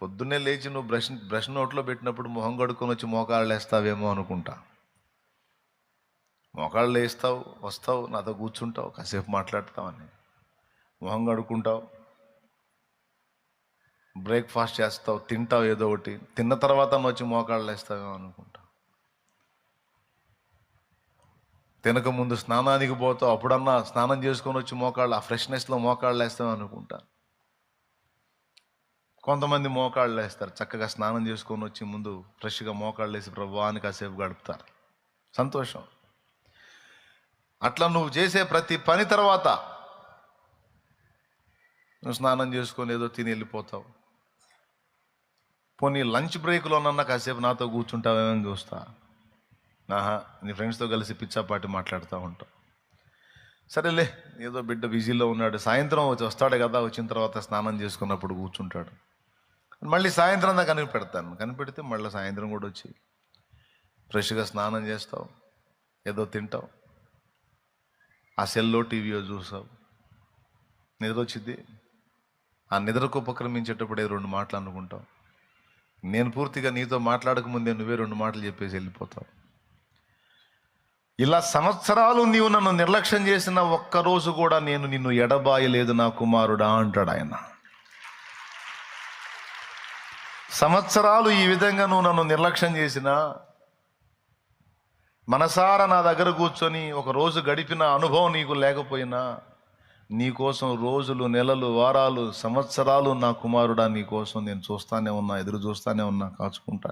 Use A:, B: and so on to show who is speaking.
A: పొద్దున్నే లేచి నువ్వు బ్రష్ నోట్లో పెట్టినప్పుడు మొహం కడుక్కొని వచ్చి మోకాళ్ళు వేస్తావేమో అనుకుంటా. మోకాళ్ళు వేస్తావు, వస్తావు, నాతో కూర్చుంటావు, కాసేపు మాట్లాడతావని, మొహం కడుక్కుంటావు, బ్రేక్ఫాస్ట్ చేస్తావు, తింటావు ఏదో ఒకటి, తిన్న తర్వాత నువ్వు వచ్చి మోకాళ్ళు వేస్తావేమో అనుకుంటా. తినక ముందు స్నానానికి పోతావు, అప్పుడన్నా స్నానం చేసుకొని వచ్చి మోకాళ్ళు, ఆ ఫ్రెష్నెస్లో మోకాళ్ళు వేస్తావు అనుకుంటా. కొంతమంది మోకాళ్ళు వేస్తారు, చక్కగా స్నానం చేసుకొని వచ్చి ముందు ఫ్రెష్గా మోకాళ్ళు వేసి ప్రభువా అని కాసేపు గడుపుతారు, సంతోషం. అట్లా నువ్వు చేసే ప్రతి పని తర్వాత నువ్వు స్నానం చేసుకొని ఏదో తిని వెళ్ళిపోతావు. పోనీ లంచ్ బ్రేక్లోనన్నా కాసేపు నాతో కూర్చుంటావేమని చూస్తా. నీ ఫ్రెండ్స్తో కలిసి పిచ్చాపాటి మాట్లాడుతూ ఉంటావు. సరేలే, ఏదో బిడ్డ బిజీలో ఉన్నాడు, సాయంత్రం వస్తాడు కదా, వచ్చిన తర్వాత స్నానం చేసుకున్నప్పుడు కూర్చుంటాడు, మళ్ళీ సాయంత్రం దాకా కనిపెడితే మళ్ళీ సాయంత్రం కూడా వచ్చి ఫ్రెష్గా స్నానం చేస్తావు, ఏదో తింటావు, ఆ సెల్లో టీవీయో చూసావు, నిద్ర వచ్చింది. ఆ నిద్రకు ఉపక్రమించేటప్పుడే 2 మాటలు అనుకుంటావు. నేను పూర్తిగా నీతో మాట్లాడకముందే నువ్వే 2 మాటలు చెప్పేసి వెళ్ళిపోతావు. ఇలా సంవత్సరాలు నీవు నన్ను నిర్లక్ష్యం చేసిన ఒక్కరోజు కూడా నేను నిన్ను ఎడబాయలేదు నా కుమారుడా అంటాడు ఆయన. సంవత్సరాలు ఈ విధంగా నువ్వు నన్ను నిర్లక్ష్యం చేసినా, మనసారా నా దగ్గర కూర్చొని ఒక రోజు గడిపిన అనుభవం నీకు లేకపోయినా, నీకోసం రోజులు, నెలలు, వారాలు, సంవత్సరాలు నా కుమారుడా నీకోసం నేను చూస్తానే ఉన్నా, ఎదురు చూస్తానే ఉన్నా, కాచుకుంటాను.